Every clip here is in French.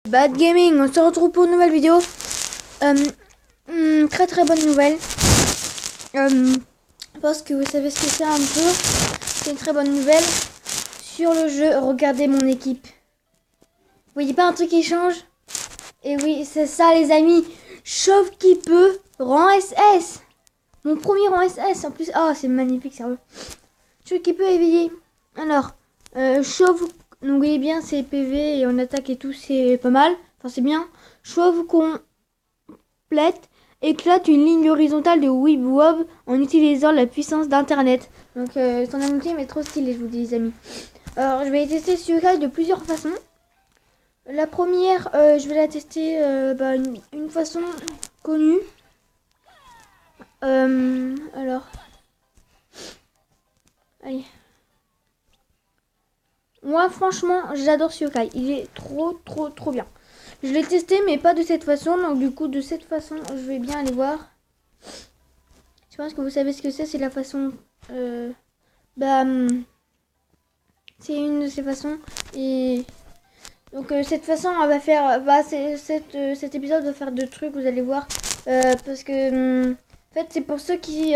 Bad Gaming, on se retrouve pour une nouvelle vidéo. Très bonne nouvelle. Parce que vous savez ce que c'est un peu. C'est une très bonne nouvelle. Sur le jeu, regardez mon équipe. Vous voyez pas un truc qui change? Et oui, c'est ça les amis. Chauve qui peut, rang SS. Mon premier rang SS en plus. Oh, c'est magnifique, sérieux. Chauve qui peut éveiller. Alors, chauve, donc vous voyez bien, c'est PV et en attaque et tout, c'est pas mal. Enfin, c'est bien. Chauve complète éclate une ligne horizontale de Wibwob en utilisant la puissance d'internet. Donc, son ultime mais trop stylé, je vous dis les amis. Alors, je vais tester ce Yokai de plusieurs façons. La première, je vais la tester une façon connue. Alors, allez. Moi, franchement, j'adore ce Yokai. Il est trop bien. Je l'ai testé, mais pas de cette façon. Donc, du coup, de cette façon, je vais bien aller voir. Je pense que vous savez ce que c'est. C'est la façon... c'est une de ces façons. Et... donc, cette façon, on va faire... cet épisode va faire deux trucs, vous allez voir. Parce que... en fait, c'est pour ceux qui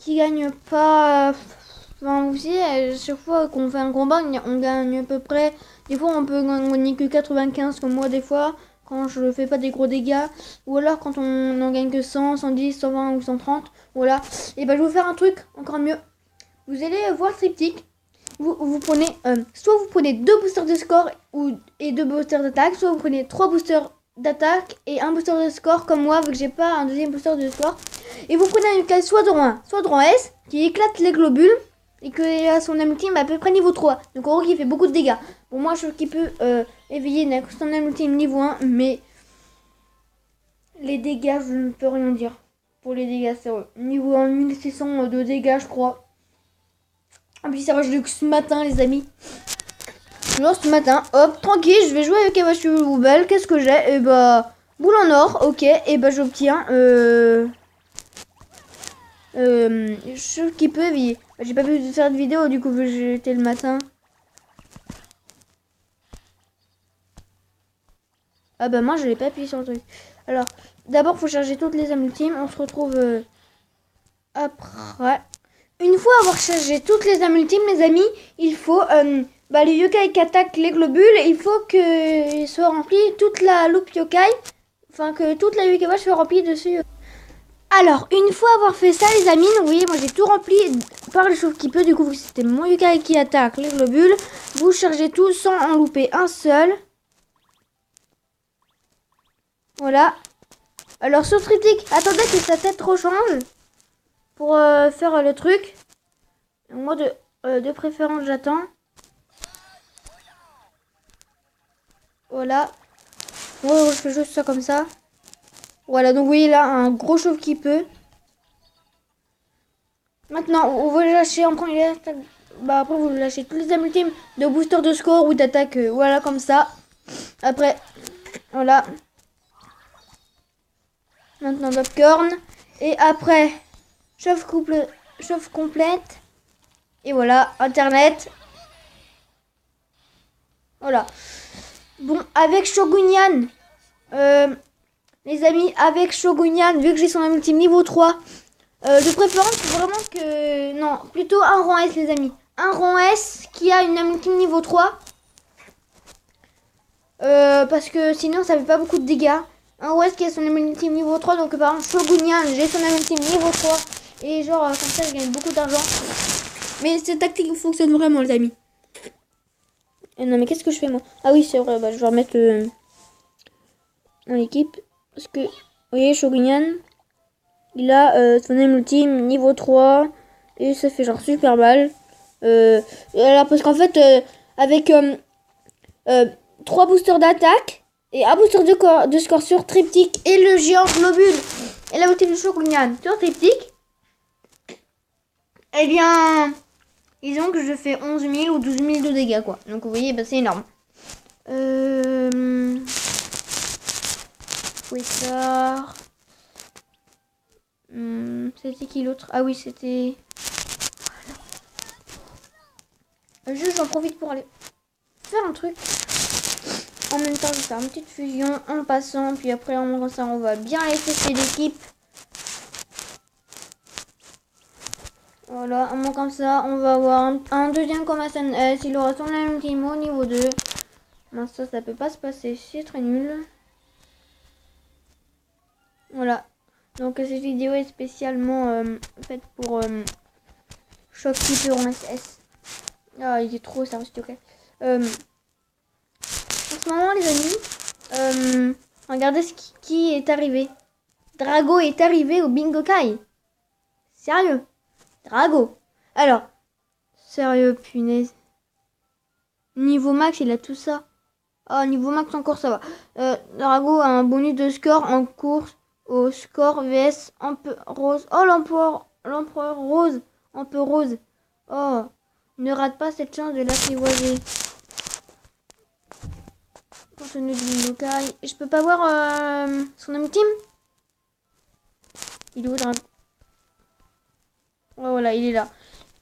gagnent pas... Enfin, vous savez, chaque fois qu'on fait un combat, on gagne à peu près... Des fois, on peut gagner que 95 comme moi, des fois, quand je fais pas des gros dégâts. Ou alors quand on en gagne que 100, 110, 120 ou 130. Voilà. Et ben, je vais vous faire un truc encore mieux. Vous allez voir le triptyque. Vous prenez... soit vous prenez 2 boosters de score et 2 boosters d'attaque. Soit vous prenez 3 boosters d'attaque et 1 booster de score comme moi, vu que j'ai pas un deuxième booster de score. Et vous prenez un Yokai soit de rang 1, soit de rang S, qui éclate les globules. Et que a son ultime à peu près niveau 3. Donc en gros qui fait beaucoup de dégâts. Bon, moi je qui peut éveiller son ultime niveau 1. Mais les dégâts, je ne peux rien dire. Pour les dégâts, c'est niveau 1, 1600 de dégâts je crois. Ah puis ça va, je l'ai eu ce matin les amis. Alors ce matin, hop, tranquille, je vais jouer avec Kavachu Boubel. Qu'est-ce que j'ai? Et bah, boule en or, ok. Et bah j'obtiens je qui peut éveiller. J'ai pas pu faire de vidéo du coup vu que j'étais le matin. Ah bah moi je l'ai pas appuyé sur le truc. Alors d'abord faut charger toutes les âmes ultimes. On se retrouve après. Une fois avoir chargé toutes les âmes ultimes les amis, il faut les yokai qui attaquent les globules. Il faut que soit rempli toute la loupe yokai. Enfin que toute la yokai soit remplie dessus. Alors, une fois avoir fait ça, les amis, vous voyez, moi j'ai tout rempli par le chauve qui peut. Du coup, c'était mon yokai qui attaque les globules. Vous chargez tout sans en louper un seul. Voilà. Alors, sur triptyque, attendez que sa tête rechange pour faire le truc. Moi, de préférence, j'attends. Voilà. Moi, je fais juste ça comme ça. Voilà, donc vous voyez là, un gros chauve qui peut. Maintenant, on va le lâcher en premier. Après, vous lâchez tous les âmes ultimes de booster de score ou d'attaque. Voilà, comme ça. Après, voilà. Maintenant, popcorn. Et après, chauffe complète. Et voilà, internet. Voilà. Bon, avec Shogunyan. Les amis, avec Shogunyan, vu que j'ai son âme ultime niveau 3, de préférence, vraiment que... Non, plutôt un rang S, les amis. Un rang S qui a une âme ultime niveau 3. Parce que sinon, ça fait pas beaucoup de dégâts. Un rang S qui a son âme ultime niveau 3. Donc, par exemple, Shogunyan, j'ai son âme ultime niveau 3. Et genre, comme ça, je gagne beaucoup d'argent. Mais cette tactique fonctionne vraiment, les amis. Et non, mais qu'est-ce que je fais, moi? Ah oui, c'est vrai, je vais remettre mon équipe. Parce que, vous voyez, Shogunyan, il a son âme ultime niveau 3. Et ça fait genre super mal. Alors, parce qu'en fait, avec 3 boosters d'attaque et un booster de score sur triptyque et le géant globule et la beauté du Shogunyan sur triptyque, eh bien, disons que je fais 11 000 ou 12 000 de dégâts, quoi. Donc, vous voyez, c'est énorme. Fouettard. C'était qui l'autre? Ah oui, c'était... Juste, j'en profite pour aller faire un truc. En même temps, je vais faire une petite fusion en passant. Puis après, comme ça, on va bien les tester l'équipe. Voilà, comme ça, on va avoir un deuxième comme SNS. Il aura son même team au niveau 2. Ben, ça peut pas se passer. C'est très nul. Voilà. Donc, cette vidéo est spécialement faite pour Shopkeeper en SS. Ah, il est trop sérieux, ok. En ce moment, les amis, regardez qui est arrivé. Drago est arrivé au Bingo Kai. Sérieux. Drago. Alors, sérieux, punaise. Niveau max, il a tout ça. Ah, niveau max encore, ça va. Drago a un bonus de score en course au score vs Empereur Rose. Oh, l'empereur Rose. Empereur Rose. Oh, ne rate pas cette chance de l'apprivoiser. Contenu du Bingo Kai. Je peux pas voir son ami team. Il est où, Drago? Oh, voilà, il est là.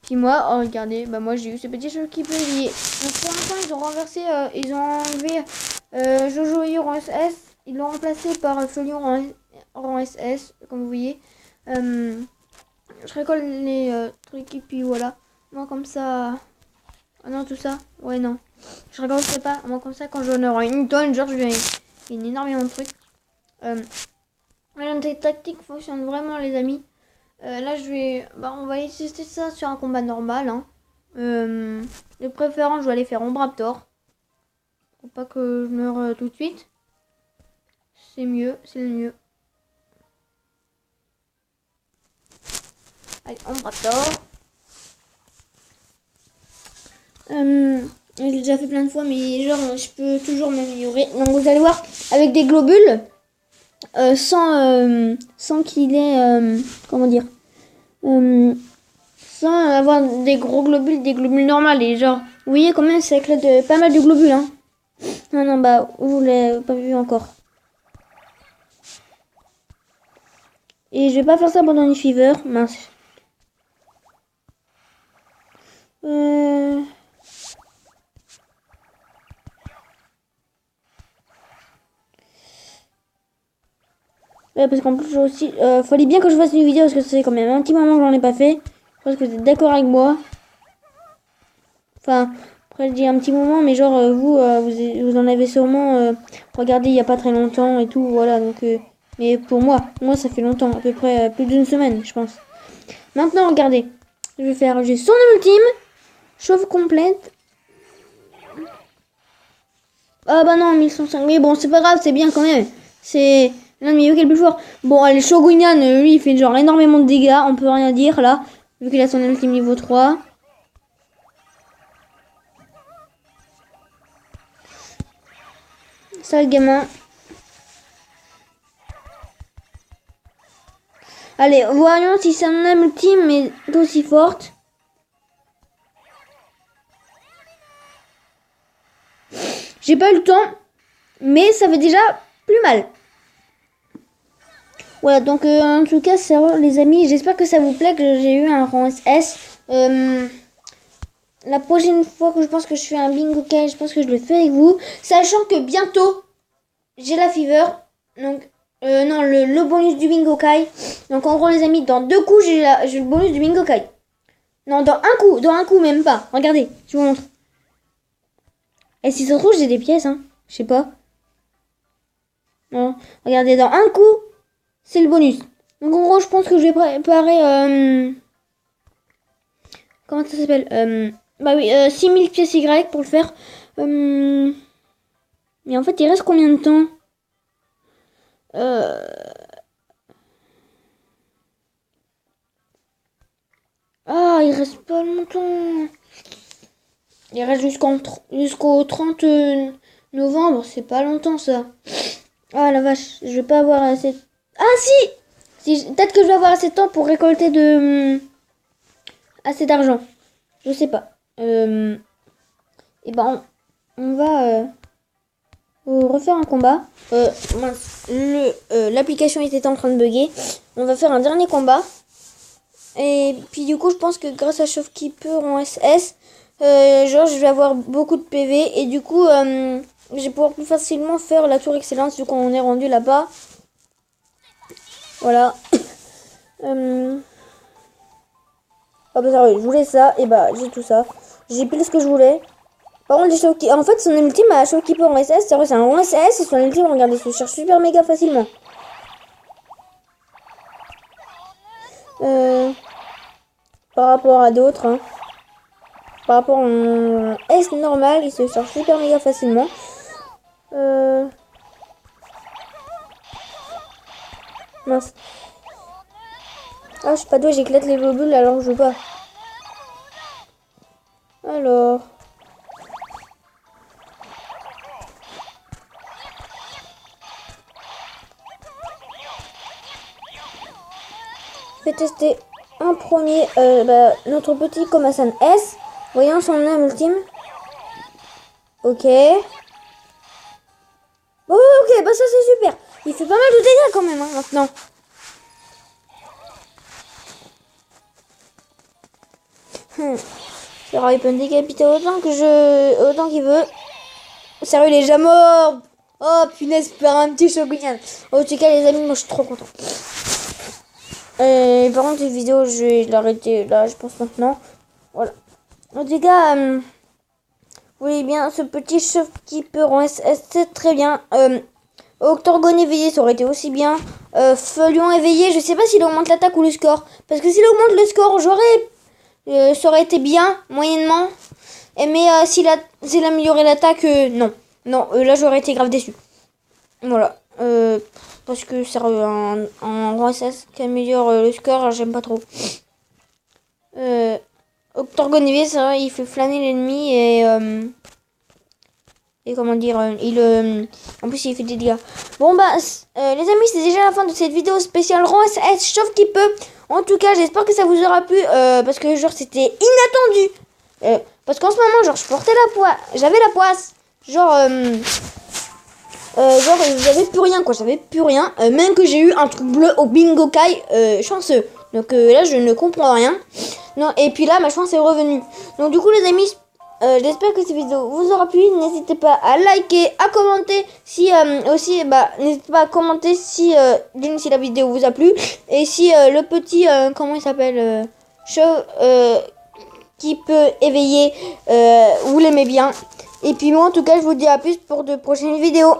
Puis moi, oh, regardez, bah moi j'ai eu ce petit jeu qui peut lier. Donc pour l'instant, ils ont renversé, ils ont enlevé Jojo Hiro en SS. Ils l'ont remplacé par Felion en SS, comme vous voyez. Je récolte les trucs et puis voilà. Moi comme ça... Ah non, tout ça. Ouais, non. Je récolterai pas. Moi comme ça, quand j'en aurai une tonne, genre je vais gagner énormément de trucs. Cette tactique fonctionne vraiment, les amis. Là, on va essayer tester ça sur un combat normal. Hein. De préférence, je vais aller faire Ombre Raptor. Pour pas que je meure tout de suite. C'est mieux, c'est le mieux. Allez, Ombre Raptor. J'ai déjà fait plein de fois, mais genre, je peux toujours m'améliorer. Donc, vous allez voir, avec des globules, sans qu'il ait... comment dire, sans avoir des gros globules, des globules normales. Et genre, vous voyez quand même, ça éclate de pas mal de globules. Hein. Non, bah, vous l'avez pas vu encore. Et je vais pas faire ça pendant une fever, mince. Ouais, parce qu'en plus, aussi, fallait bien que je fasse une vidéo parce que c'est quand même un petit moment que j'en ai pas fait. Je pense que vous êtes d'accord avec moi. Enfin, après, je dis un petit moment, mais genre, vous en avez sûrement regardé il y a pas très longtemps et tout, voilà. Donc, mais pour moi, ça fait longtemps, à peu près plus d'une semaine, je pense. Maintenant, regardez, j'ai son ultime, chauve complète. Ah bah non, 1105, mais bon, c'est pas grave, c'est bien quand même. C'est l'un de mes yeux qui est le plus fort. Bon, allez, Shogunyan, lui, il fait genre énormément de dégâts, on peut rien dire là, vu qu'il a son ultime niveau 3. Ça, le gamin. Allez, voyons si c'est un ultime mais aussi forte. J'ai pas eu le temps, mais ça fait déjà plus mal. Voilà, donc en tout cas, les amis, j'espère que ça vous plaît, que j'ai eu un rang SS. La prochaine fois que je pense que je fais un bingo Kai, je pense que je le fais avec vous. Sachant que bientôt, j'ai la fever. Donc, non, le bonus du bingo Kai. Donc en gros, les amis, dans 2 coups, j'ai le bonus du bingo Kai. Non, dans un coup même pas. Regardez, je vous montre. Et si ça se trouve, j'ai des pièces, hein. Je sais pas. Non, regardez, dans un coup, c'est le bonus. Donc en gros, je pense que je vais préparer... comment ça s'appelle bah oui, 6000 pièces Y pour le faire. Mais en fait, il reste combien de temps Ah, il reste pas longtemps. Il reste jusqu'au 30 novembre. C'est pas longtemps, ça. Ah, la vache. Je vais pas avoir assez... Ah, si peut-être que je vais avoir assez de temps pour récolter assez d'argent. Je sais pas. Et ben, on va refaire un combat. Mince, l'application était en train de bugger. On va faire un dernier combat. Et puis du coup, je pense que grâce à Shopkeeper en SS, genre je vais avoir beaucoup de PV. Et du coup, je vais pouvoir plus facilement faire la tour excellence vu qu'on est rendu là-bas. Voilà. Ah bah ça, je voulais ça, et bah j'ai tout ça. J'ai pile ce que je voulais. Par contre, en fait, son ultime à Showkeeper en SS, c'est un en SS, et son ultime, regardez, se cherche super méga facilement. Par rapport à d'autres, hein. Par rapport à un S normal, il se cherche super méga facilement. Mince. Ah, je sais pas d'où j'éclate les globules alors je veux pas. Alors. Je vais tester un premier, notre petit Komasan S. Voyons son nom ultime. Ok. Bon, ok, bah ça c'est super. Il fait pas mal de dégâts quand même, hein, maintenant. Alors, il peut me décapiter autant qu'il veut. Sérieux, il est déjà mort. Oh, punaise, par un petit Shogunyan. En tout cas, les amis, moi, je suis trop content. Par contre, cette vidéo, je vais l'arrêter là, je pense maintenant. Voilà. En tout cas, vous voyez bien, ce petit Shopkeeper en SS, c'est très bien. Octorgone éveillé, ça aurait été aussi bien. Feuillon éveillé, je sais pas s'il augmente l'attaque ou le score. Parce que s'il augmente le score, ça aurait été bien, moyennement. Mais s'il améliorait l'attaque, non. Non, là j'aurais été grave déçu. Voilà. Parce que c'est un rang SS qui améliore le score, j'aime pas trop. Octorgone éveillé, ça va, il fait flâner l'ennemi et comment dire, en plus il fait des dégâts. Bon bah les amis, c'est déjà la fin de cette vidéo spéciale rang SS Shopkeeper. En tout cas, j'espère que ça vous aura plu parce que genre c'était inattendu. Parce qu'en ce moment, genre je portais la poisse, j'avais la poisse. Genre j'avais plus rien quoi, j'avais plus rien. Même que j'ai eu un truc bleu au bingo kai, chanceux. Donc là je ne comprends rien. Non, et puis là ma chance est revenue. Donc du coup les amis, j'espère que cette vidéo vous aura plu. N'hésitez pas à liker, à commenter si aussi n'hésitez pas à commenter si la vidéo vous a plu et si le petit comment il s'appelle qui peut éveiller vous l'aimez bien. Et puis moi en tout cas je vous dis à plus pour de prochaines vidéos.